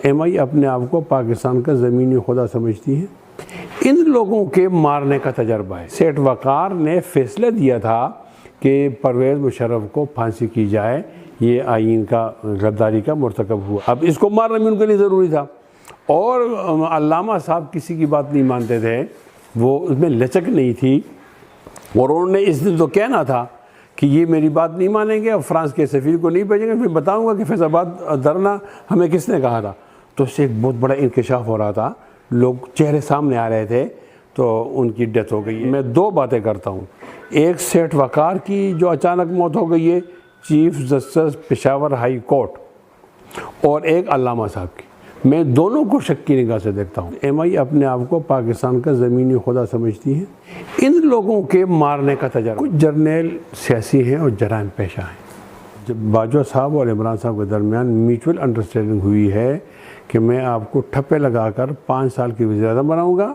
M آئی اپنے آپ کو پاکستان کا زمینی خدا سمجھتی ہے۔ ان لوگوں کے مارنے کا تجربہ ہے۔ سیٹھ وقار نے فیصلہ دیا تھا کہ پرویز مشرف کو پھانسی کی جائے، یہ آئین کا غداری کا مرتکب ہوا، اب اس کو مارنا بھی ان کے لیے ضروری تھا۔ اور علامہ صاحب کسی کی بات نہیں مانتے تھے، وہ اس میں لچک نہیں تھی، اور انہوں نے اس دن تو کہنا تھا کہ یہ میری بات نہیں مانیں گے اور فرانس کے سفیر کو نہیں بھیجیں گے، پھر بتاؤں گا کہ فیض آباد دھرنا ہمیں کس نے کہا تھا۔ تو اس سے ایک بہت بڑا انکشاف ہو رہا تھا، لوگ چہرے سامنے آ رہے تھے، تو ان کی ڈیتھ ہو گئی ہے۔ میں دو باتیں کرتا ہوں، ایک سیٹھ وقار کی جو اچانک موت ہو گئی ہے، chief justice Peshawar high court, اور ایک علامہ صاحب کی، میں دونوں کو شک کی نگاہ سے دیکھتا ہوں۔ ایم آئی اپنے آپ کو پاکستان کا زمینی خدا سمجھتی ہے۔ ان لوگوں کے مارنے کا تجربہ، کچھ جرنیل سیاسی ہیں اور جرائم پیشہ ہیں۔ جب باجوہ صاحب اور عمران صاحب کے درمیان میوچول انڈرسٹینڈنگ ہوئی ہے کہ میں آپ کو ٹھپے لگا کر 5 سال کی وزیر اعظم بناؤں گا،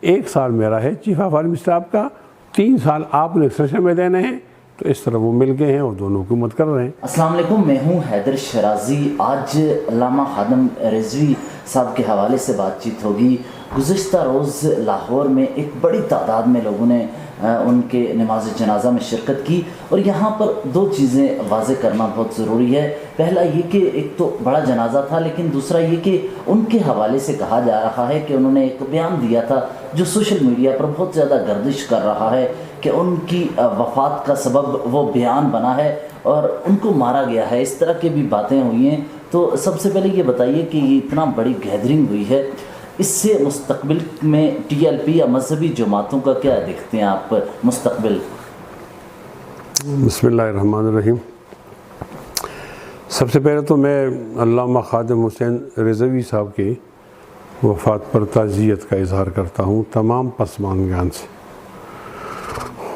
1 سال میرا ہے چیف آف آرمی اسٹاف کا، 3 سال آپ نے ایکسٹینشن میں دینے ہیں، تو اس طرح وہ مل گئے ہیں اور دونوں حکومت کر رہے ہیں۔ السلام علیکم، میں ہوں حیدر شرازی۔ آج علامہ خادم رضوی صاحب کے حوالے سے بات چیت ہوگی۔ گزشتہ روز لاہور میں ایک بڑی تعداد میں لوگوں نے ان کے نماز جنازہ میں شرکت کی، اور یہاں پر 2 چیزیں واضح کرنا بہت ضروری ہے۔ پہلا یہ کہ ایک تو بڑا جنازہ تھا، لیکن دوسرا یہ کہ ان کے حوالے سے کہا جا رہا ہے کہ انہوں نے ایک بیان دیا تھا جو سوشل میڈیا پر بہت زیادہ گردش کر رہا ہے کہ ان کی وفات کا سبب وہ بیان بنا ہے اور ان کو مارا گیا ہے۔ اس طرح کی بھی باتیں ہوئی ہیں، تو سب سے پہلے یہ بتائیے کہ یہ اتنا بڑی گیدرنگ ہوئی ہے، اس سے مستقبل میں ٹی ایل پی یا مذہبی جماعتوں کا کیا دیکھتے ہیں آپ مستقبل؟ بسم اللہ الرحمن الرحیم۔ سب سے پہلے تو میں علامہ خادم حسین رضوی صاحب کی وفات پر تعزیت کا اظہار کرتا ہوں تمام پسماندگان سے۔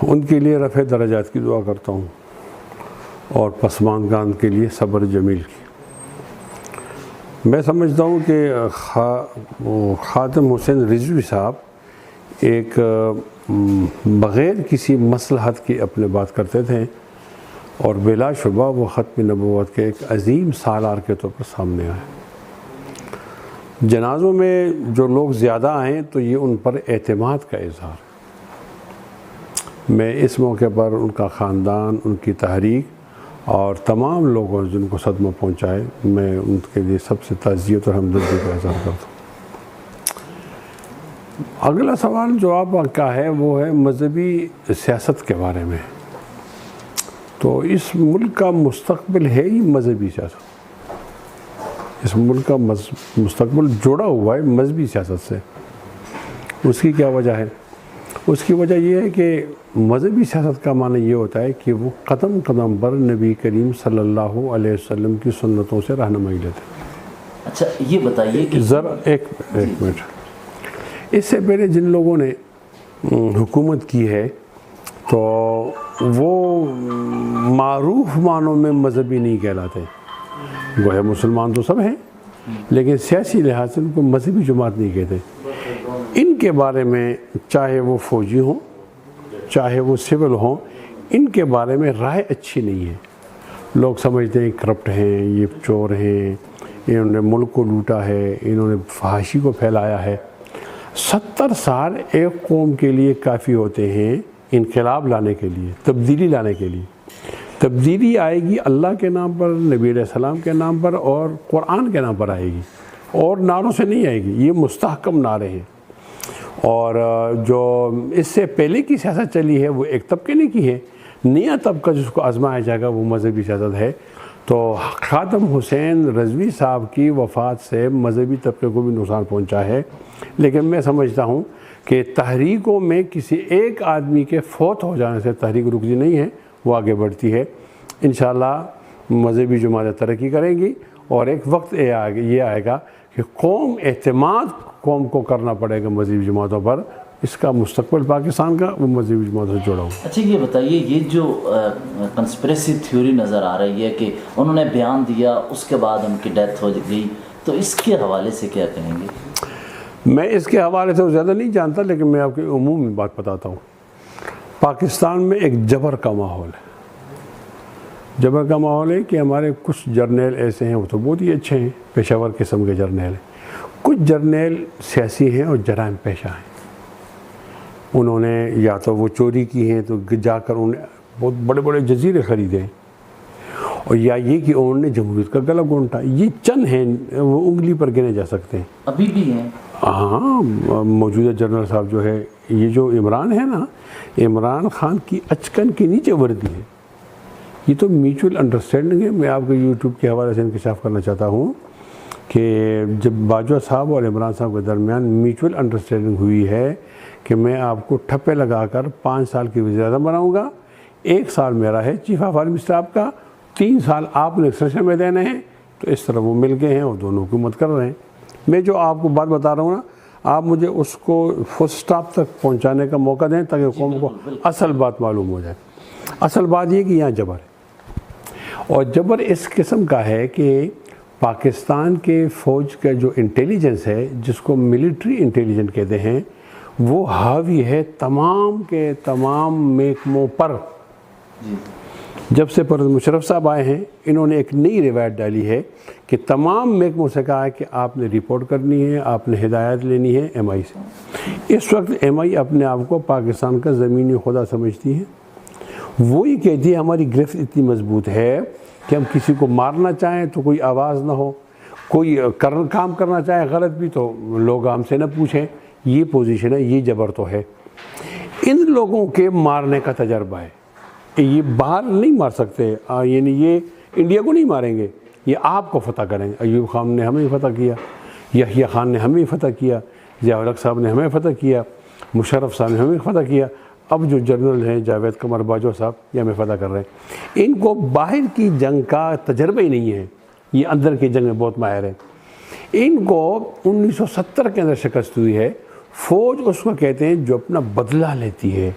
ان کے لیے رفع درجات کی دعا کرتا ہوں اور پسماندگان کے لیے صبر جمیل کی۔ میں سمجھتا ہوں کہ خادم حسین رضوی صاحب ایک بغیر کسی مصلحت کی اپنے بات کرتے تھے، اور بلا شبہ وہ ختم نبوت کے ایک عظیم سالار کے طور پر سامنے آئے۔ جنازوں میں جو لوگ زیادہ آئیں تو یہ ان پر اعتماد کا اظہار۔ میں اس موقع پر ان کا خاندان، ان کی تحریک اور تمام لوگوں جن کو صدمہ پہنچائے، میں ان کے لیے سب سے تعزیت اور ہمدردی کا اظہار کرتا ہوں۔ اگلا سوال جو آپ کا ہے وہ ہے مذہبی سیاست کے بارے میں۔ تو اس ملک کا مستقبل ہے ہی مذہبی سیاست۔ اس ملک کا مستقبل جڑا ہوا ہے مذہبی سیاست سے۔ اس کی کیا وجہ ہے؟ اس کی وجہ یہ ہے کہ مذہبی سیاست کا معنی یہ ہوتا ہے کہ وہ قدم قدم پر نبی کریم صلی اللہ علیہ وسلم کی سنتوں سے رہنمائی لیتے ہیں۔ اچھا یہ بتائیے کہ ذرا ایک منٹ، اس سے پہلے جن لوگوں نے حکومت کی ہے تو وہ معروف معنوں میں مذہبی نہیں کہلاتے۔ گویا مسلمان تو سب ہیں، لیکن سیاسی لحاظ سے ان کو مذہبی جماعت نہیں کہتے۔ ان کے بارے میں چاہے وہ فوجی ہوں چاہے وہ سول ہوں، ان کے بارے میں رائے اچھی نہیں ہے۔ لوگ سمجھتے ہیں کرپٹ ہیں، یہ چور ہیں، انہوں نے ملک کو لوٹا ہے، انہوں نے فحاشی کو پھیلایا ہے۔ 70 سال ایک قوم کے لیے کافی ہوتے ہیں انقلاب لانے کے لیے، تبدیلی لانے کے لیے۔ تبدیلی آئے گی اللہ کے نام پر، نبی علیہ السلام کے نام پر اور قرآن کے نام پر آئے گی، اور نعروں سے نہیں آئے گی۔ یہ مستحکم نعرے ہیں، اور جو اس سے پہلے کی سیاست چلی ہے وہ ایک طبقے نے کی ہے۔ نیا طبقہ جس کو آزمایا جائے گا وہ مذہبی سیاست ہے۔ تو خادم حسین رضوی صاحب کی وفات سے مذہبی طبقے کو بھی نقصان پہنچا ہے، لیکن میں سمجھتا ہوں کہ تحریکوں میں کسی ایک آدمی کے فوت ہو جانے سے تحریک رکتی نہیں ہے، وہ آگے بڑھتی ہے۔ انشاءاللہ مذہبی جماعتیں ترقی کریں گی، اور ایک وقت یہ آئے گا کہ اعتماد قوم کو کرنا پڑے گا مذہبی جماعتوں پر۔ اس کا مستقبل پاکستان کا وہ مذہبی جماعتوں سے جڑا ہوں۔ اچھا یہ بتائیے، یہ جو کنسپریسی تھیوری نظر آ رہی ہے کہ انہوں نے بیان دیا اس کے بعد ان کی ڈیتھ ہو گئی، تو اس کے حوالے سے کیا کہیں گے؟ میں اس کے حوالے سے زیادہ نہیں جانتا، لیکن میں آپ کی عمومی بات بتاتا ہوں۔ پاکستان میں ایک جبر کا ماحول ہے، جبر کا ماحول ہے کہ ہمارے کچھ جرنیل ایسے ہیں، وہ تو بہت ہی اچھے ہیں، پیشہ ور قسم کے جرنیل ہیں، کچھ جرنیل سیاسی ہیں اور جرائم پیشہ ہیں۔ انہوں نے یا تو وہ چوری کی ہیں تو جا کر انہوں نے بہت بڑے بڑے جزیرے خریدے ہیں، اور یا یہ کہ انہوں نے جمہوریت کا گلا گھونٹا۔ یہ چند ہیں، وہ انگلی پر گنے جا سکتے ہیں۔ ابھی بھی ہیں؟ ہاں، موجودہ جنرل صاحب جو ہے، یہ جو عمران ہے نا، عمران خان کی اچکن کے نیچے وردی ہے۔ یہ تو میوچول انڈرسٹینڈنگ ہے۔ میں آپ کو یوٹیوب کے حوالے سے انکشاف کرنا چاہتا ہوں کہ جب باجوہ صاحب اور عمران صاحب کے درمیان میوچول انڈرسٹینڈنگ ہوئی ہے کہ میں آپ کو ٹھپے لگا کر 5 سال کی وزیر اعظم بناؤں گا، 1 سال میرا ہے چیف آف آرمی اسٹاف کا، 3 سال آپ نے ایکسٹینشن میں دینے ہیں، تو اس طرح وہ مل گئے ہیں اور دونوں حکومت کر رہے ہیں۔ میں جو آپ کو بات بتا رہا ہوں نا، آپ مجھے اس کو فل سٹاپ تک پہنچانے کا موقع دیں تاکہ قوم کو اصل بات معلوم ہو جائے۔ اصل بات یہ کہ یہاں جبر ہے، اور جبر اس قسم کا ہے کہ پاکستان کے فوج کا جو انٹیلیجنس ہے، جس کو ملٹری انٹیلیجنس کہتے ہیں، وہ حاوی ہے تمام کے تمام محکموں پر۔ جب سے پرویز مشرف صاحب آئے ہیں، انہوں نے ایک نئی روایت ڈالی ہے کہ تمام محکموں سے کہا ہے کہ آپ نے رپورٹ کرنی ہے، آپ نے ہدایت لینی ہے ایم آئی سے۔ اس وقت ایم آئی اپنے آپ کو پاکستان کا زمینی خدا سمجھتی ہے، وہی کہتی ہے ہماری گرفت اتنی مضبوط ہے کہ ہم کسی کو مارنا چاہیں تو کوئی آواز نہ ہو، کوئی کام کرنا چاہے غلط بھی تو لوگ ہم سے نہ پوچھیں۔ یہ پوزیشن ہے، یہ جبر تو ہے۔ ان لوگوں کے مارنے کا تجربہ ہے، یہ باہر نہیں مار سکتے، یعنی یہ انڈیا کو نہیں ماریں گے، یہ آپ کو فتح کریں گے۔ ایوب خان نے ہمیں فتح کیا، یحییٰ خان نے ہمیں فتح کیا، ضیاء الحق صاحب نے ہمیں فتح کیا، مشرف صاحب نے ہمیں فتح کیا، اب جو جنرل ہیں جاوید قمر باجوہ صاحب یہ ہمیں فتح کر رہے ہیں۔ ان کو باہر کی جنگ کا تجربہ ہی نہیں ہے، یہ اندر کی جنگ میں بہت ماہر ہیں۔ ان کو 1970 کے اندر شکست ہوئی ہے۔ فوج اس کو کہتے ہیں جو اپنا بدلہ لیتی ہے،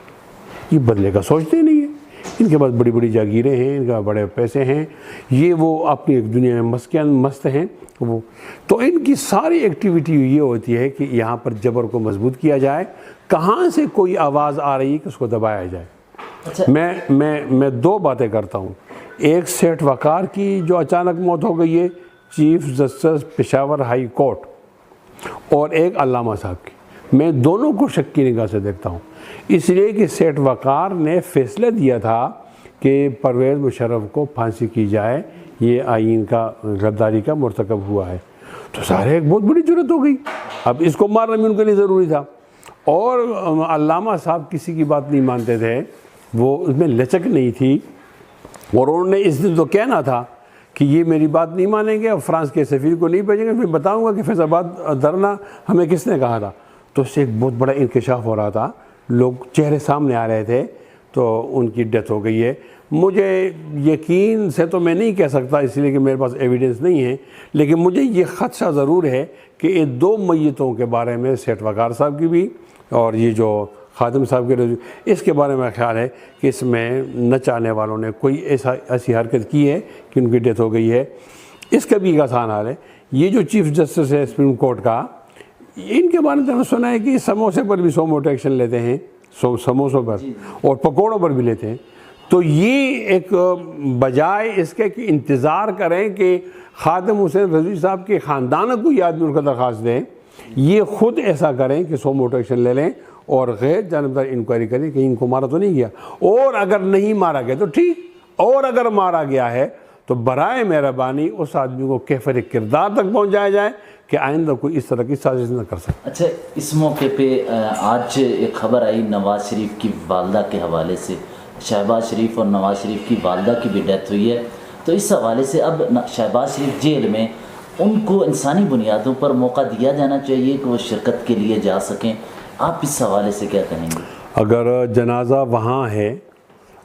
یہ بدلے کا سوچتے ہی نہیں ہے۔ ان کے پاس بڑی بڑی جاگیریں ہیں، ان کا بڑے پیسے ہیں، یہ وہ اپنی ایک دنیا میں مست ہیں وہ۔ تو ان کی ساری ایکٹیویٹی یہ ہوتی ہے کہ یہاں پر جبر کو مضبوط کیا جائے، کہاں سے کوئی آواز آ رہی ہے کہ اس کو دبایا جائے۔ میں 2 باتیں کرتا ہوں، ایک سیٹھ وقار کی جو اچانک موت ہو گئی ہے، chief justice Peshawar high court, اور ایک علامہ صاحب کی، میں دونوں کو شک کی نگاہ سے دیکھتا ہوں، اس لیے کہ سیٹھ وقار نے فیصلہ دیا تھا کہ پرویز مشرف کو پھانسی کی جائے، یہ آئین کا غداری کا مرتکب ہوا ہے، تو سارے ایک بہت بڑی جرت ہو گئی، اب اس کو مارنا بھی ان کے لیے ضروری تھا۔ اور علامہ صاحب کسی کی بات نہیں مانتے تھے، وہ اس میں لچک نہیں تھی، اور انہوں نے اس دن تو کہنا تھا کہ یہ میری بات نہیں مانیں گے اور فرانس کے سفیر کو نہیں بھیجیں گے، پھر بتاؤں گا کہ فیض آباد دھرنا ہمیں کس نے کہا تھا۔ تو اس سے ایک بہت بڑا انکشاف ہو رہا تھا، لوگ چہرے سامنے آ رہے تھے، تو ان کی ڈیتھ ہو گئی ہے۔ مجھے یقین سے تو میں نہیں کہہ سکتا اس لیے کہ میرے پاس ایویڈنس نہیں ہے، لیکن مجھے یہ خدشہ ضرور ہے کہ یہ 2 میتوں کے بارے میں سیٹھ وقار صاحب کی بھی اور یہ جو خادم صاحب کے اس کے بارے میں خیال ہے کہ اس میں نہ چاہنے والوں نے کوئی ایسی حرکت کی ہے کہ ان کی ڈیتھ ہو گئی ہے۔ اس کا بھی ایک آسان حال ہے، یہ جو چیف جسٹس ہے سپریم کورٹ کا، ان کے بارے میں میں نے سنا ہے کہ سموسے پر بھی سو موٹو ایکشن لیتے ہیں، سموسوں پر اور پکوڑوں پر بھی لیتے ہیں۔ تو یہ ایک بجائے اس کے کہ انتظار کریں کہ خادم حسین رضوی صاحب کے خاندان کو یاد میں ان کا درخواست دیں، یہ خود ایسا کریں کہ سو موٹو ایکشن لے لیں اور غیر جانبدار انکوائری کریں کہ ان کو مارا تو نہیں گیا، اور اگر نہیں مارا گیا تو ٹھیک، اور اگر مارا گیا ہے تو برائے مہربانی اس آدمی کو کیفر کردار تک پہنچایا جائے کہ آئندہ کوئی اس طرح کی سازش نہ کر سکے۔ اچھا، اس موقع پہ آج ایک خبر آئی نواز شریف کی والدہ کے حوالے سے، شہباز شریف اور نواز شریف کی والدہ کی بھی ڈیتھ ہوئی ہے، تو اس حوالے سے اب شہباز شریف جیل میں، ان کو انسانی بنیادوں پر موقع دیا جانا چاہیے کہ وہ شرکت کے لیے جا سکیں، آپ اس حوالے سے کیا کہیں گے؟ اگر جنازہ وہاں ہے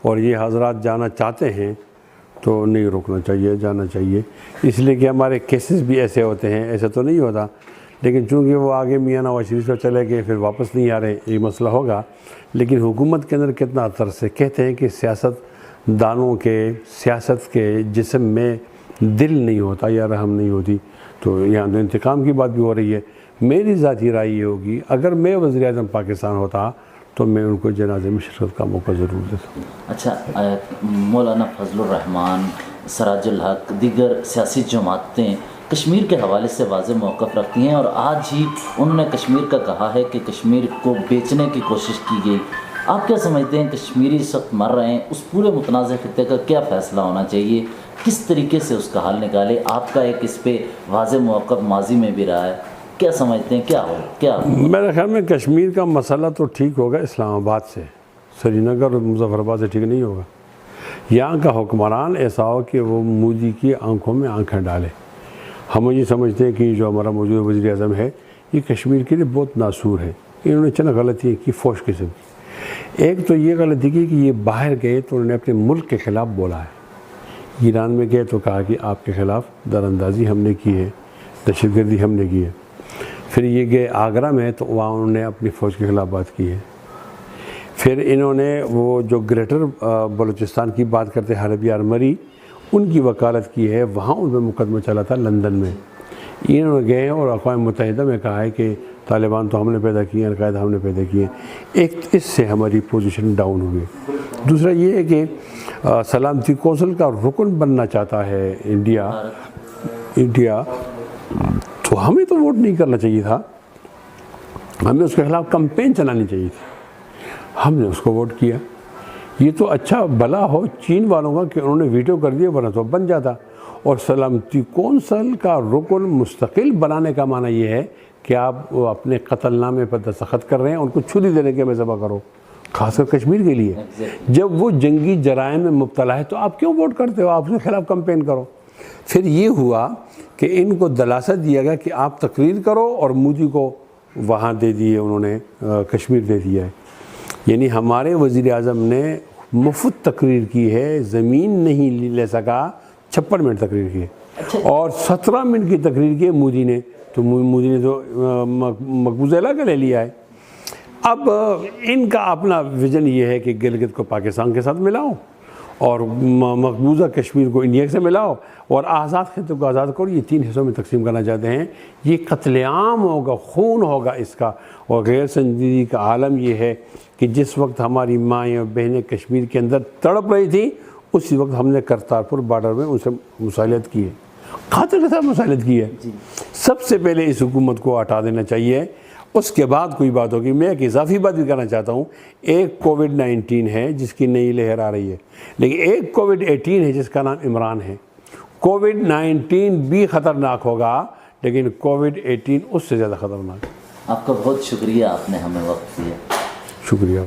اور یہ حضرات جانا چاہتے ہیں تو نہیں روکنا چاہیے، جانا چاہیے، اس لیے کہ ہمارے کیسز بھی ایسے ہوتے ہیں، ایسا تو نہیں ہوتا، لیکن چونکہ وہ آگے میاں نواز شریف سے چلے گئے پھر واپس نہیں آ رہے، یہ مسئلہ ہوگا۔ لیکن حکومت کے اندر کتنا طرز ہے، کہتے ہیں کہ سیاست دانوں کے، سیاست کے جسم میں دل نہیں ہوتا یا رحم نہیں ہوتی، تو یہاں تو انتقام کی بات بھی ہو رہی ہے۔ میری ذاتی رائے یہ ہوگی، اگر میں وزیر اعظم پاکستان ہوتا تو میں ان کو جنازے میں شرکت کا موقع ضرور دیتا ہوں۔ اچھا، مولانا فضل الرحمان، سراج الحق، دیگر سیاسی جماعتیں کشمیر کے حوالے سے واضح موقف رکھتی ہیں، اور آج ہی انہوں نے کشمیر کا کہا ہے کہ کشمیر کو بیچنے کی کوشش کی گئی۔ آپ کیا سمجھتے ہیں کشمیری اس وقت مر رہے ہیں، اس پورے متنازع خطے کا کیا فیصلہ ہونا چاہیے، کس طریقے سے اس کا حل نکالے؟ آپ کا ایک اس پہ واضح موقف ماضی میں بھی رہا ہے، کیا سمجھتے ہیں کیا ہو؟ میرے خیال میں کشمیر کا مسئلہ تو ٹھیک ہوگا اسلام آباد سے، سری نگر اور مظفر آباد سے ٹھیک نہیں ہوگا۔ یہاں کا حکمران ایسا ہو کہ وہ مودی کی آنکھوں میں آنکھیں ڈالے۔ ہم یہ سمجھتے ہیں کہ جو ہمارا موجودہ وزیر اعظم ہے یہ کشمیر کے لیے بہت ناسور ہے۔ انہوں نے چند غلطیاں کی، فوش قسم کی۔ ایک تو یہ غلطی کی کہ یہ باہر گئے تو انہوں نے اپنے ملک کے خلاف بولا ہے۔ ایران میں گئے تو کہا کہ آپ کے خلاف دراندازی ہم نے کی ہے، دہشت گردی ہم نے کی ہے۔ پھر یہ گئے آگرہ میں تو وہاں انہوں نے اپنی فوج کے خلاف بات کی ہے۔ پھر انہوں نے وہ جو گریٹر بلوچستان کی بات کرتے حرب آرمری، ان کی وکالت کی ہے، وہاں ان پہ مقدمہ چلا تھا لندن میں۔ انہوں نے گئے اور اقوام متحدہ میں کہا ہے کہ طالبان تو ہم نے پیدا کیے ہیں، القاعدہ ہم نے پیدا کیے ہیں۔ ایک اس سے ہماری پوزیشن ڈاؤن ہوئی۔ دوسرا یہ ہے کہ سلامتی کونسل کا رکن بننا چاہتا ہے انڈیا، تو ہمیں تو ووٹ نہیں کرنا چاہیے تھا، ہمیں اس کے خلاف کمپین چلانی چاہیے تھی، ہم نے اس کو ووٹ کیا۔ یہ تو اچھا بھلا ہو چین والوں کا کہ انہوں نے ویٹو کر دیا، ورنہ تو بن جاتا۔ اور سلامتی کونسل کا رکن مستقل بنانے کا معنی یہ ہے کہ آپ اپنے قتل نامے پر دستخط کر رہے ہیں، ان کو چھری دینے کے میں ذبح کرو، خاص کر کشمیر کے لیے۔ جب وہ جنگی جرائم میں مبتلا ہے تو آپ کیوں ووٹ کرتے ہو؟ آپ اس کے خلاف کمپین کرو۔ پھر یہ ہوا کہ ان کو دلاسا دیا گیا کہ آپ تقریر کرو، اور مودی کو وہاں دے دیے، انہوں نے کشمیر دے دیا ہے۔ یعنی ہمارے وزیر اعظم نے مفت تقریر کی ہے، زمین نہیں لے سکا، 56 منٹ تقریر کی ہے، اور 17 منٹ کی تقریر کی ہے مودی نے، تو مودی نے تو مقبوضہ علاقہ لے لیا ہے۔ اب ان کا اپنا ویژن یہ ہے کہ گلگت کو پاکستان کے ساتھ ملاؤ، اور مقبوضہ کشمیر کو انڈیا سے ملاؤ، اور آزاد خطے کو آزاد کرو۔ یہ 3 حصوں میں تقسیم کرنا چاہتے ہیں۔ یہ قتل عام ہوگا، خون ہوگا اس کا۔ اور غیر سنجیدگی کا عالم یہ ہے کہ جس وقت ہماری مائیں اور بہنیں کشمیر کے اندر تڑپ رہی تھیں، اسی وقت ہم نے کرتارپور بارڈر میں ان سے مسالت کی ہے، قاتل کے ساتھ مسالت کی ہے۔ سب سے پہلے اس حکومت کو ہٹا دینا چاہیے، اس کے بعد کوئی بات ہوگی۔ میں ایک اضافی بات بھی کرنا چاہتا ہوں، ایک کووڈ-19 ہے جس کی نئی لہر آ رہی ہے، لیکن ایک کووڈ-18 ہے جس کا نام عمران ہے۔ کووڈ-19 بھی خطرناک ہوگا، لیکن کووڈ-18 اس سے زیادہ خطرناک ہے۔ آپ کا بہت شکریہ، آپ نے ہمیں وقت دیا۔ شکریہ۔